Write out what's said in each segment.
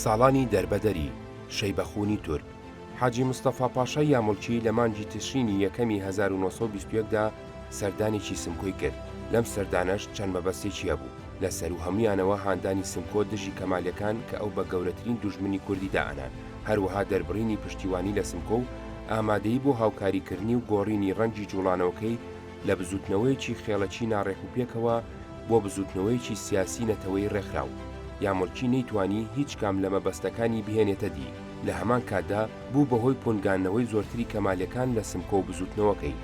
ساڵانی دەربەدەری شەیبەخوونی تورک حاجی مستەفا پاشای یامڵچی لە مانگی تشرینی یەکەمی 1920دا سەردانێکی سمکۆی کرد. لەم سەردانەش چەند مەبەستێکی هەبوو. لە سەر و هەمویانەوە هاندانی سمکۆ دژی کەمالیەکان کە ئەو بە گەورەترین دوژمنی کوردی دائەنان، هەروەها دەربڕینی پشتیوانی لە سمکۆ و ئامادەیی بۆ هاوکاریکردنی و گۆڕینی ڕەنگی جوڵانەوەکەی لە بزوتنەوەیکی خێڵەکی ناڕێکوپێکەوە بۆ بزوتنەوەیکی سیاسی نەتەوەی ڕێکخراو. یامڵچی نەیتوانی هیچ کام لە مەبەستەکانی بهێنێتە دی. لە هەمان کاتدا بوو بەهۆی پۆنگانەوەی زۆرتری کەمالیەکان لە سمکۆ و بزوتنەوەکەی.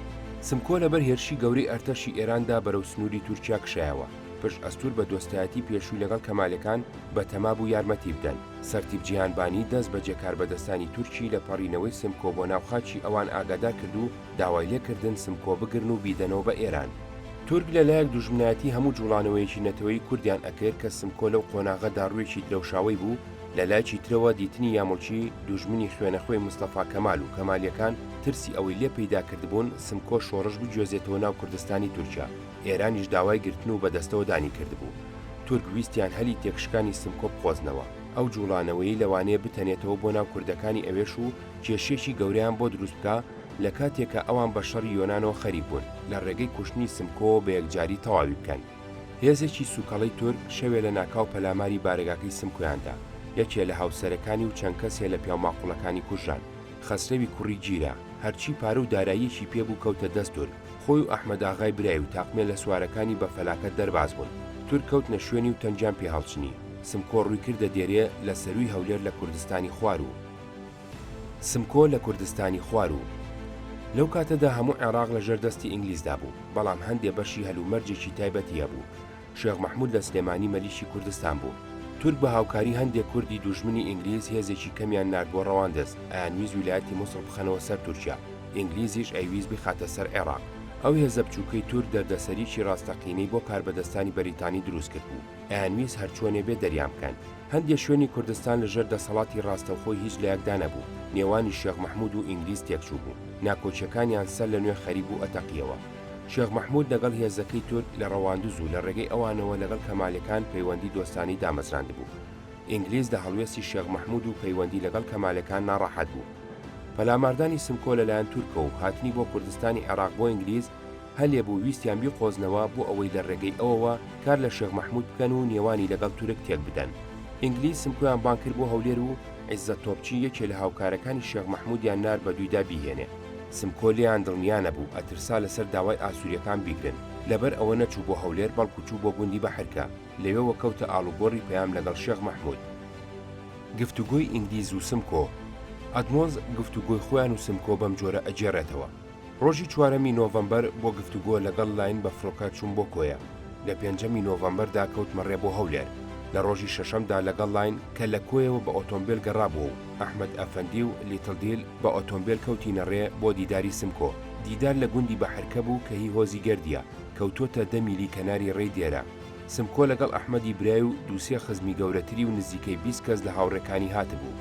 سمکۆ لەبەر هێرشی گەورەی ئەرتەشی ئێراندا بەرەو سنووری تورکیا کشایەوە. پشت ئەستور بە دۆستایەتی پێشووی لەگەڵ کەمالیەکان بە تەما بوو یارمەتی بدەن. سەرتیب جیهانبانی دەست بە جێکار بەدەستانی تورکی لە پەڕینەوەی سمکۆ بۆ ناوخاچی ئەوان ئاگادار کرد و داوای لێکردن سمکۆ بگرن و بیدەنەوە بە ئێران. تورک لەلایەک دوژمنایەتی هەموو جوڵانەوەیەکی نەتەوەی کوردیان ئەکرد کە سمکۆ لەو قۆناغەدا ڕوویەکی درەوشاوی بوو. لەلایەکی ترەوە دیتنی یامڵچی دوژمنی خوێنەخۆی مستەفا کەمال و کەمالیەکان ترسی ئەوەی لێ پەیدا کردبوون سمکۆ شۆڕش بجوێزێتەوە ناو کوردستانی تورکیا. ئێرانیش داوای گرتن و بەدەستەوە دانی کردبوو. تورک ویستیان هەلی تێکشکانی سمکۆ بخۆزنەوە. ئەو جوڵانەوەی لەوانەیە بتەنێتەوە بۆ ناو کوردەکانی ئەوێش و کێشێکی گەورەیان بۆ دروست بکە لە کاتێکە ئەوان بە شەڕی یۆنانەوە خەریک بوون لە ڕێگەی کوشتنی سمکۆ بە یەکجاری تەواوی بکەن. هێزێکی سوکەڵەی تورک شەوێ لە ناکاو پەلاماری بارگاکەی سمکۆیاندا. یەکێ لە هاوسەرەکانی و چەند کەسێ لە پیاو ماقوڵەکانی کوژان. خەسرەوی کوڕی گیرە، هەرچی پارە و داراییەکی پێبوو کەوتە دەست تورک. خۆی و ئەحمەد ئاغای برای و تاقمێ لە سوارەکانی بە فەلاکەت دەرباز بوون. تورک کەوتنە شوێنی و تەنجان پێ هەڵچنی. سمکۆ ڕووی کردە دێرێ لە سەروی هەولێر لە کوردستانی خوار و سمکۆ لە کوردستانی خوار و لەو کاتەدا هەموو عێراق لە ژێردەستی ئینگلیزدا بوو، بەڵام هەندێ بەشی هەلومەرجێکی تایبەتی هەبوو. شێخ مەحموود لە سلێمانی مەلیشی کوردستان بوو. تورک بە هاوکاری هەندێک کوردی دوژمنی ئینگلیز هێزێکی کەمیان نارد بۆ ڕەواندەست، ئایانویست ویلایەتی موسڵ بخەنەوە سەر تورکیا. ئینگلیزیش ئەیویست بخاتە سەر عێراق. ئەو هێزە بچووکەی تورک دەردەسەریکی ڕاستەقینەی بۆ کاربەدەستانی بەریتانی دروست کرد بوو. ئایانویست هەرچۆنێ بێ دەریان بکەن. هەندێک شوێنی کوردستان لەژێر دەسەڵاتی ڕاستەوخۆی هیچ لە یەکدا نەبوو. نێوانی شێخ مەحموود و ئینگلیز تێکچوو بوو. ناکۆچەکانیان سەر لە نوێ خەریب و ئەتەقیەوە. شێخ مەحموود لەگەڵ هێزەکەی تورک لە ڕەواندوز و لە ڕێگەی ئەوانەوە لەگەڵ کەمالیەکان پەیوەندی دۆستانی دامەزراند بوو. ئینگلیز لە هەڵوێستی شێخ مەحموود و پەیوەندی لەگەڵ کەمالیەکان ناڕەحەت بوو. پەلاماردانی سمکۆ لەلایەن تورکە و هاتنی بۆ کوردستانی عێراق بۆ ئینگلیز هەلێ بوو ویستیان بیقۆزنەوە بۆ ئەوەی لە ڕێگەی ئەوەوە کار لە شێخ مەحموود بکەن و نێوانی لەگەڵ تورک تێک بدەن. ئینگلیز سمکۆیان بان کرد بۆ هەولێر و عیززەت تۆپچی یەکێ لە هاوکارەکانی شێخ مەحموودیان نار بە دوویدا بیهێنێ. سمکۆ لێیان دڵنیا نەبوو ئەترسا لەسەر داوای ئاسووریەکان بیگرن. لەبەر ئەوە نەچوو بۆ هەولێر بەڵکو چوو بۆ گوندی بەحرکە. لەوێوە کەوتە ئاڵوگۆڕی پەیام لەگەڵ شێخ مەحموود. گفتوگۆی ئینگلیز و سمکۆ. ئەدمۆز گفتوگۆی خۆیان و سمکۆ بەم جۆرە ئەجێڕێتەوە. ڕۆژی 4 نۆڤەمبەر بۆ گفتوگۆ لەگەڵ لاین بە فڕۆکە چوون بۆ کۆیە. لە 5 نۆڤەمبەردا کەوتمە ڕێ بۆ هەولێر. لە ڕۆژی 6دا لەگەڵ لاین کە لە کۆیەوە بە ئۆتۆمبیل گەڕابووە و ئەحمەد ئەفەندی و لیتڵدیل بە ئۆتۆمبیل کەوتینە ڕێ بۆ دیداری سمکۆ. دیدار لە گوندی بەحرکە بوو کە هی هۆزی گەردیە کەوتۆتە 10 میلی کەناری ڕێی دێرە. سمکۆ لەگەڵ ئەحمەدی برای و دووسێ خزمی گەورەتری و نزیکەی 20 کەس لە هاوڕێکانی هاتبوو.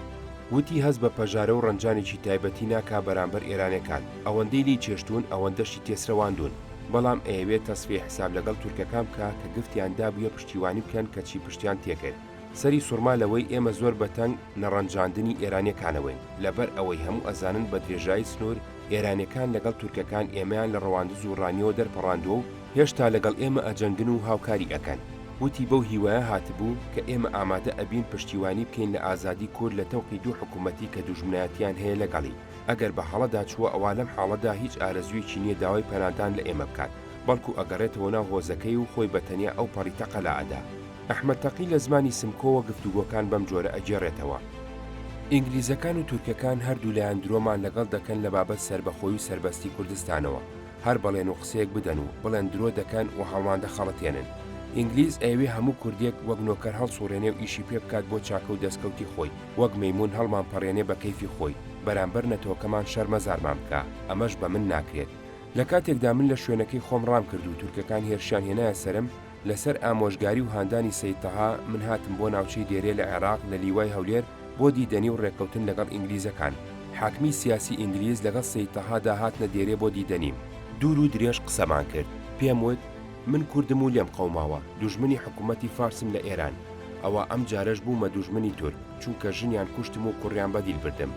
وتی هەست بە پەژارە و ڕەنجانێکی تایبەتی ناکا بەرامبەر ئێرانەکان. ئەوەندەی لی چێشتون ئەوەندەشی تێسرەواندون. بەڵام ئەیەوێت تەسفێ حساب لەگەڵ تورکەکان بکە کە گفتیاندا بووە پشتیوانی بکەن کە چی پشتیان تێکرد. سەری سوورما لەوەی ئێمە زۆر بەتەنگ نەڕەنجاندنی ئێرانیەکانەوەین. لەبەر ئەوەی هەموو ئەزانن بە درێژایی سنوور ئێرانیەکان لەگەڵ تورکەکان ئێمەیان لە ڕەواندز و ڕانیەوە دەرپەڕاندووە و هێشتا لەگەڵ ئێمە ئەجەنگن و هاوکاری ئەکەن. وتی بەو هیوایە هاتبوو کە ئێمە ئامادە ئەبین پشتیوانی بکەین لە ئازادی کورد لە تەوقی دوو حکوومەتی کە دوژمنایەتیان هەیە لەگەڵی. ئەگەر بە حاڵەدا چووە ئەوا لەم حاڵەدا هیچ ئارەزوویەکی نییە داوای پەنادان لە ئێمە بکات، بەڵکو ئەگەڕێتەوە ناو هۆزەکەی و خۆی بەتەنیا ئەو پەڕیتەقە لا ئەدا. ئەحمەد تەقی لە زمانی سمکۆوە گفتوگۆکان بەم جۆرە ئەجێڕێتەوە. ئینگلیزەکان و تورکەکان هەردوو لایەن درۆمان لەگەڵ دەکەن لە بابەت سەربەخۆی و سەربەستی کوردستانەوە. هەر بەڵێن و قسەیەک بدەن و بڵێن درۆ دەکەن و هەڵمان دەخەڵەتێنن. ئینگلیز ئەوێ هەموو کوردێک وەک نۆکەر هەڵسوڕێنێ و ئیشی پێ بکات بۆ چاکە و دەستکەوتی خۆی، وەک مەیمون هەڵمان پەڕێنێ بە کەیفی خۆی، بەرامبەر نەتۆکەمان شەرمەزارمان بکە. ئەمەش بە من ناکرێت. لە کاتێکدا من لە شوێنەکەی خۆم ڕام کرد و تورکەکان هێرشیان هێنایە سەرم لەسەر ئامۆژگاری و هاندانی سەیدتەها من هاتم بۆ ناوچەی دێرێ لە عێراق لە لیوای هەولێر بۆ دیدەنی و ڕێککەوتن لەگەڵ ئینگلیزەکان. حاکمی سیاسی ئینگلیز لەگەڵ سەیدتەهادا هاتنە دێرێ بۆ دیدەنیم. دوور و درێژ قسەمان کرد. پێم وت من کوردم و لێم قەوماوە، دوژمنی حکوومەتی فارسم لە ئێران. ئەوە ئەم جارەش بوومە دوژمنی تورک چونکە ژنیان کوشتم و کوڕیان بەدیل بردم.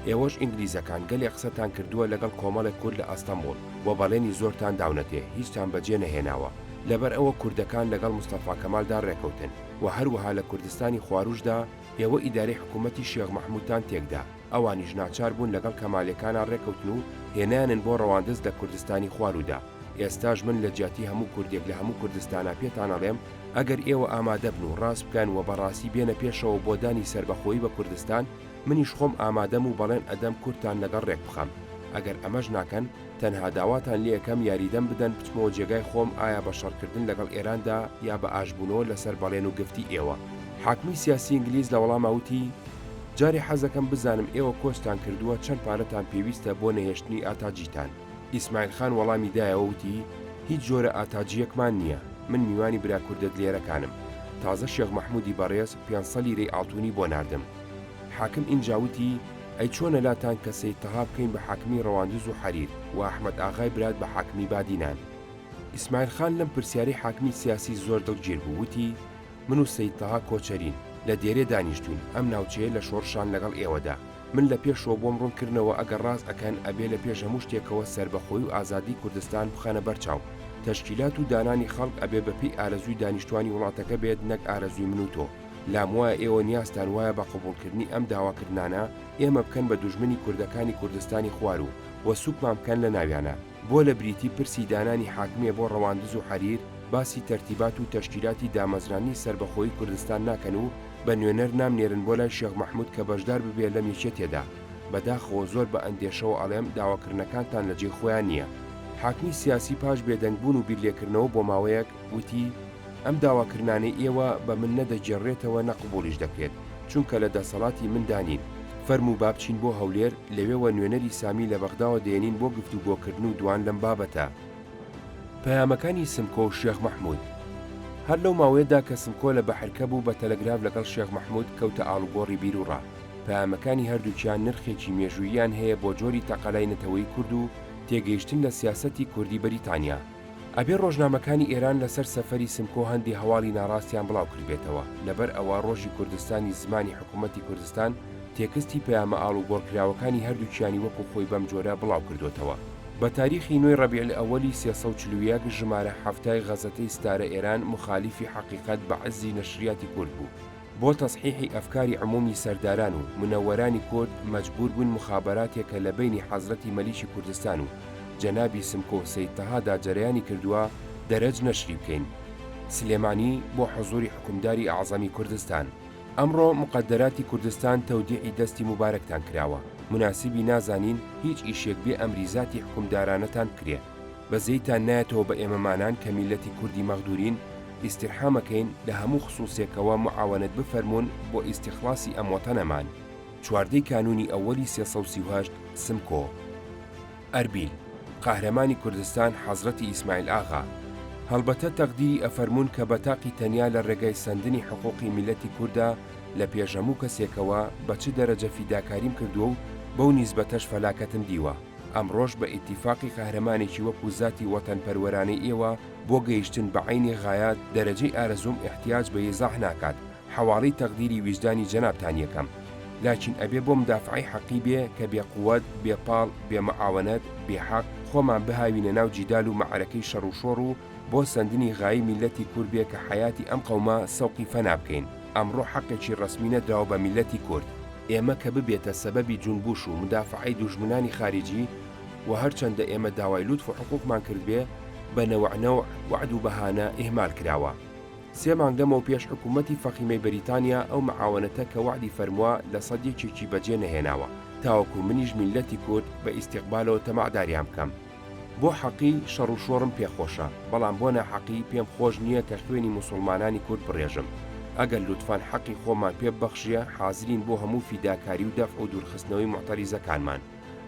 ئێوەش ئینگلیزەکان گەلێ قسەتان کردووە لەگەڵ کۆمەڵێک کورد لە ئەستەمبوڵ و بەڵێنی زۆرتان داونەتێ هیچتان بەجێ نەهێناوە. لەبەر ئەوە کوردەکان لەگەڵ مستەفا کەمالدا ڕێکەوتن و هەروەها لە کوردستانی خواروشدا ئێوە ئیدارەی حکوومەتی شێخ مەحموودتان تێکدا. ئەوانیش ناچار بوون لەگەڵ کەمالەکانان ڕێکەوتن و هێنانن بۆ ڕەواندز لە کوردستانی خوارودا. ئێستاش من لە جیاتی هەموو کوردێک لە هەموو کوردستانە پێتان ئەڵێم ئەگەر ئێوە ئامادە بن و ڕاست بکەن و بەڕاستی بێنە پێشەوە بۆ دانی سربەخۆیی بە کوردستان، منیش خۆم ئامادەم و بەڵێن ئەدەم کوردتان لەگەڵ ڕێک بخەم. ئەگەر ئەمەش ناکەن تەنها داواتان لێ یەکەم یاریدەم بدەن بچمەوە جێگای خۆم ئایا بە شەڕکردن لەگەڵ ئێراندا یا بە ئاشبوونەوە لەسەر بەڵێن و گفتی ئێوە. حاکمی سیاسی ئینگلیز لە وەڵاماوتی جارێ حەزەکەم بزانم ئێوە کۆستان کردووە چەند پارەتان پێویستە بۆ نەهێشتنی ئاتاجیتان. ئیسماعیل خان وەڵامی دایەوە وتی هیچ جۆرە ئاتاجیەکمان نییە، من میوانی برا کوردە دلێرەکانم. تازە شێخ مەحموودی بەڕێز 500 لیرەی ئاڵتوونی بۆ ناردم. حاکم ئینجاوتی ئەی چۆنە لاتان کە سەید تەها بکەین بە حاکمی ڕەواندز و حەریر و ئەحمەد ئاغای برات بە حاکمی بادینان. ئیسماعیل خان لەم پرسیاری حاکمی سیاسی زۆر دڵگیر بوو، وتی من و سەید تەها کۆچەرین لە دێرێ دانیشتوین، ئەم ناوچەیە لە شۆڕشان لەگەڵ ئێوەدا. من لە پێشەوە بۆم ڕوونکردنەوە ئەگەر ڕاست ئەکەن ئەبێ لە پێش هەموو شتێکەوە سربەخۆی و ئازادی کوردستان بخەنە بەرچاو. تەشکیلات و دانانی خەڵک ئەبێ بەپێی ئارەزووی دانیشتوانی وڵاتەکە بێت نەک ئارەزووی من و تۆ. لام وایە ئێوە نیازتان وایە بە قبوڵکردنی ئەم داواکردانە ئێمە بکەن بە دوژمنی کوردەکانی کوردستانی خوار و سوکمان بکەن لە ناویانە. بۆ لە بریتی پرسی دانانی حاکمیە بۆ ڕەواندز و حەریر باسی تەرتیبات و تەشکیلاتی دامەزرانی سربەخۆیی کوردستان ناکەن و بە نوێنەر نامنێرن بۆ لای شێخ مەحموود کە بەشدار ببێ لەم یەکێتێدا. بەداخەوە زۆر بە ئەندێشەوە ئەڵێم داواکردنەکانتان لە جێ خۆیان نییە. حاکمی سیاسی پاش بێدەنگبوون و بیرلێکردنەوە بۆ ماوەیەک وتی ئەم داواکردانەی ئێوە بە من نەدەجێڕێتەوە نەقبوڵیش دەکرێت چونکە لە دەسەڵاتی مندانین. فەرموو با بچین بۆ هەولێر لەوێوە نوێنەری سامی لە بەغداوە دێنین بۆ گفتوگۆکردن و دوان لەم بابەتە. پەیامەکانی سمکۆ و شێخ مەحموود. هەر لەو ماوەیەدا کە سمکۆ لە بەحرکە بوو بە تەلەگراف لەگەڵ شێخ مەحموود کەوتە ئاڵوگۆڕی بیر و ڕا. پەیامەکانی هەردووکیان نرخێکی مێژووییان هەیە بۆ جۆری تەقەلاینەتەوەی کورد و تێگەیشتن لە سیاسەتی کوردی بەریتانیا. ئەبێ ڕۆژنامەکانی ئێران لەسەر سەفەری سمکۆ هەندی هەواڵی ناڕاستیان بڵاو کردبێتەوە لەبەر ئەوە ڕۆژی کوردستانی زمانی حکوومەتی کوردستان تێکستی پەیامە ئاڵوگۆڕکراوەکانی هەردووکیانی وەکو خۆی بەم جۆرە بڵاو کردوتەوە. بە تاریخی نوێی ڕەبیع الئەوەلی 340 ژمارە هەفتای غەزەتەی ستارە ئێران مخالیفی حەقیقەت بە عەزی نەشریاتی کورد بوو. بۆ تەصحیحی ئەفکاری عمومی سەرداران و منەوەرانی کورد مەجبور بوون مخابەراتێکە لە بینی حەزرەتی مەلیکی کوردستان و جەنابی سمکۆ سەید تەهادا جەرەیانی کردووە دەرەج نەشری بکەین. سلێمانی بۆ حوزوری حکومداری ئاعزەمی کوردستان. ئەمڕۆ مقدراتی کوردستان تەودیعی دەستی مبارەکتان کراوە. مناسبی نازانین هیچ ئیشێک بێ ئەمریزاتی حکومدارانەتان کرێ. بەزەیتان نایەتەوە بە ئێمەمانان کە میلەتی کوردی مەغدورین ئیستیرحامەکەین لە هەموو خصوصێکەوە معاونەت بفەرمونون بۆ ئیستیخلاسی ئەم وەتەنەمان. 14 کانونی ئەوەلی 338 سمکۆ. ئەربیل قاهرەمانی کوردستان حەزرەتی ئیسماعیل ئاغا. هەڵبەتە تەقدیری ئەفەرمونون کە بەتاقی تەنیا لە ڕێگای سەندنی حقوقی میلەتی کووردا لە پێشەموو کەسێکەوە بە چ دەرەجە فیداکاریم کردووە و بەو نیزبەتەش فەلاکەتم دیوە. ئەمڕۆژ بە ئیتیفاقی قاهرەمانێکی وەکو ذاتی وەتەنپەروەرانەی ئێوە بۆ گەیشتن بە عینی غایات دەرەجەی ئارەزوم احتیاج بە یێزاح ناکات. حواڵەی تەقدیری ویجدانی جەنابتان یەکەم. لاکین ئەبێ بۆ مدافعی حەقی بێ کە بێقووەت، بێپاڵ، بێمەعاونەت، بێحەق خۆمان بهاوینە ناو جیدال و مەعرەکەی شەڕ و شۆڕ و بۆ سندنی غایی میلەتی کورد بێ کە حیاتی ئەم قەومە سەوقی فەنا بکەین. ئەمڕۆ حەقێکی ڕەسمی نەدراوە بە میلەتی کورد. ئێمە کە ببێتە سەبەبی جونبوش و مدافعی دوژمنانی خارجی و هەرچەندە ئێمە داوای لوتف و حقوقمان کرد بێ بە نەوەعنەوە وعد و بەهانە ئیهمال کراوە. 3 مانگ لەمەوە پێش حکوومەتی فەخیمەی بەریتانیا ئەو معاونەتە کە وعدی فەرمووە لە سەدێکێکی بەجێ نەهێناوە تاوەکو منیش میلەتی کورد بە ئیستیقبالەوە تەمەعداریان بکەم. بۆ حەقی شەڕ و شۆڕم پێخۆشە، بەڵام بۆ ناحەقی پێم خۆش نییە کە خوێنی موسڵمانانی کورد بڕێژم. ئەگەر لوتفان حەقی خۆمان پێ ببەخشیە حازرین بۆ هەموو فیداکاری و دەفع و دوورخستنەوەی معتەریزەکانمان.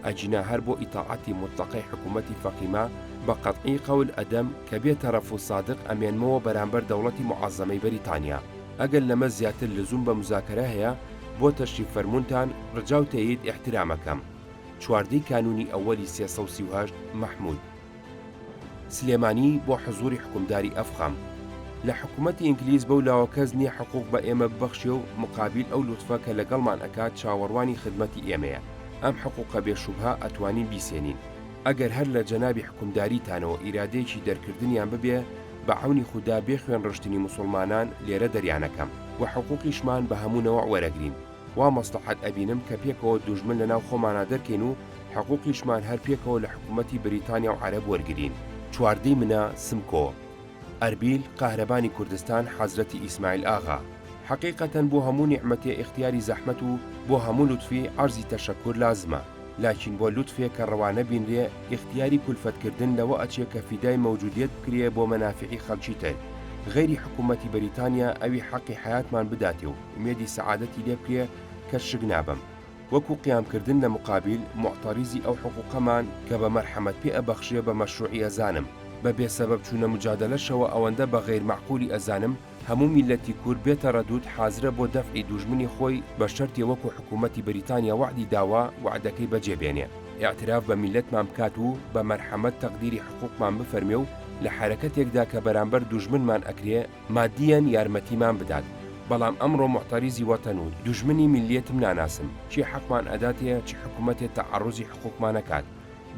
ئەجینا هەر بۆ ئیتاعەتی مطلقەی حکوومەتی فەقیما بە قەتعی قەول ئەدەم کە بێ تەرەف و صادق ئەمێنمەوە بەرامبەر دەوڵەتی معەزەمەی بەریتانیا. ئەگەر لەمە زیاتر لزوم بە مزاکەرە هەیە بۆ تەشریف فەرمونتان ڕجاو تەیید احترامەکەم. 14 کانونی ئەوەلی 338 مەحموود. سلێمانی بۆ حزوری حکومداری ئەفخەم. لە حکوومەتی ئینگلیز بەولاوە کەس نییە حقوق بە ئێمە ببەخشێ و مقابل ئەو لوتفە کە لەگەڵمان ئەکات چاوەڕوانی خدمەتی ئێمەیە. ئەم حقوقە بێشوبها ئەتوانین بیسێنین. ئەگەر هەر لە جەنابی حکومداریتانەوە ئیرادەیەکی دەرکردنیان ببێ بە عەونی خودا بێ خوێن ڕشتنی موسڵمانان لێرە دەریانەکەم و حقوقیشمان بە هەموونەوە وەرەگرین. وا مەسلحەت ئەبینم کە پێکەوە دوژمن لەناو خۆمانە دەرکەین و حقوقیشمان هەر پێکەوە لە حکوومەتی بریتانیا و عەرەب وەرگرین. چواردەی منە سمکۆ ئەربیل قاهرەبانی کوردستان حەزرەتی ئیسماعیل ئاغا. حقیقەتەن بۆ هەموو نیعمەتێ اختیاری زەحمەت و بۆ هەموو لوتفی عەرزی تەشەکر لازمە، لاکین بۆ لوتفێ کە ڕەوانە بینرێ اختیاری کولفەتکردن لەوە ئەچێ کە فیدای مەوجودیت بکرێ بۆ مەنافعی خەڵکی تر. غەیری حکوومەتی بەریتانیا ئەوی حەقی حیاتمان بداتێ و ئومێدی سەعادەتی لێ بکرێ کە شک نابم. وەکو قیامکردن لە مقابل معتەریزی ئەو حقوقەمان کە بە مەرحەمەت پێ ئەبەخشێ بە مەشروعی ئەزانم. بە بێسەبەب چوونە مجادلەشەوە ئەوەندە بە غەیر معقولی ئەزانم هەموو میلەتی کورد بێتە ڕەدود حازرە بۆ دەفعی دوژمنی خۆی بە شەرتی وەکو حکوومەتی بەریتانیا وعدی داوا وعدەکەی بەجێبێنێ. ئیعتراف بە میلەتمان بکات و بە مەرحەمەت تەقدیری حقوقمان بفەرمێ و لە حرەکەتێکدا کە بەرامبەر دوژمنمان ئەکرێ مادیەن یارمەتیمان بدات. بەڵام ئەمڕۆ معتەریزی وەتەن و دوژمنی میلیەتم ناناسم چی حەقمان ئەداتەیە چی حکوومەتێ تەعەڕوزی حقوقمان نەکات.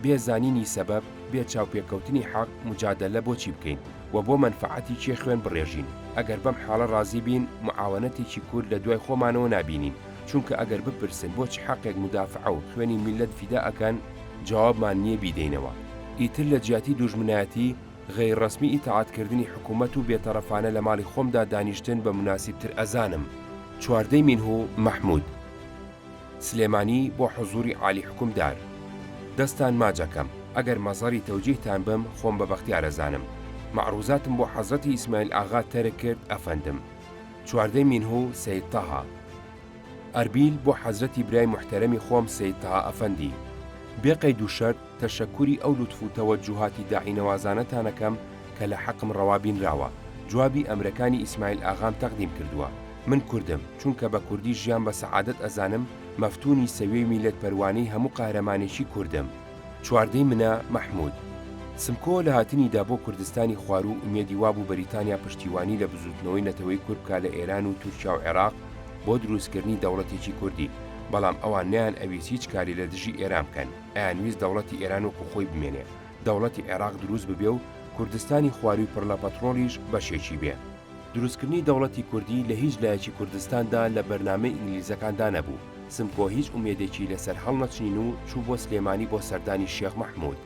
بێزانینی سەبەب بێ چاوپێکەوتنی حەق مجادلە بۆچی بکەین و بۆ منفعەتی چێ خوێن بڕێژین. ئەگەر بەم حاڵە ڕازی بین معاونەتێکی کورد لە دوای خۆمانەوە نابینین، چونکە ئەگەر بپرسن بۆچی حەقێک مدافعە و خوێنی میلەت فیدا ئەکەن جوابمان نییە بیدەینەوە. ئیتر لە جیاتی دوژمنایەتی غەیر ڕەسمی ئیتاعاتکردنی حکوومەت و بێتەرەفانە لە ماڵی خۆمدا دانیشتن بە مناسیبتر ئەزانم. چواردەی مینهوو مەحموود سلێمانی بۆ حوزوری عالی حکومدار. دەستان ماجەکەم ئەگەر مەزەری تەوجیهتان بم خۆم بە بەختیارەزانم. معروزاتم بۆ حەزرەتی ئیسماعیل ئاغا تەرک کرد ئەفەندم. چواردەی مینهوو سەید تەها ئەربیل بۆ حەزرەتی برای محتەرەمی خۆم سەید تەها ئەفەندی. بێقەید و شەرت تەشەکوری ئەو لوتف و تەوەجوهاتی داعینەوازانەتانەکەم کە لە حەقم ڕەوابینراوە. جوابی ئەمرەکانی ئیسماعیل ئاغام تەقدیم کردووە. من کوردم چونکە بە کوردی ژیان بە سەعادەت ئەزانم مەفتونی سەویەی میلەت پەروانەی هەموو قاهرەمانێکی کوردم. چواردەی منە مەحموود سمکۆ لە هاتنیدا بۆ کوردستانی خوار و ئومێدی وابوو بەریتانیا پشتیوانی لە بزوتنەوەی نەتەوەی کورد بکات لە ئێران و تورکیا و عێراق بۆ دروستکردنی دەوڵەتێکی کوردی، بەڵام ئەوان نیان ئەویست هیچ کاری لە دژی ئێران بکەن. ئەیان ویست دەوڵەتی ئێران وەکو خۆی بمێنێ، دەوڵەتی عێراق دروست ببێ و کوردستانی خواروی پڕ لە پەترۆلیش بەشێکی بێ. دروستکردنی دەوڵەتی کوردی لە هیچ لایەکی کوردستاندا لە بەرنامەی ئینگلیزەکاندا نەبوو. سمکۆ هیچ ئومێدێکی لەسەر هەڵنەچین و چوو بۆ سلێمانی بۆ سەردانی شێخ مەحموود.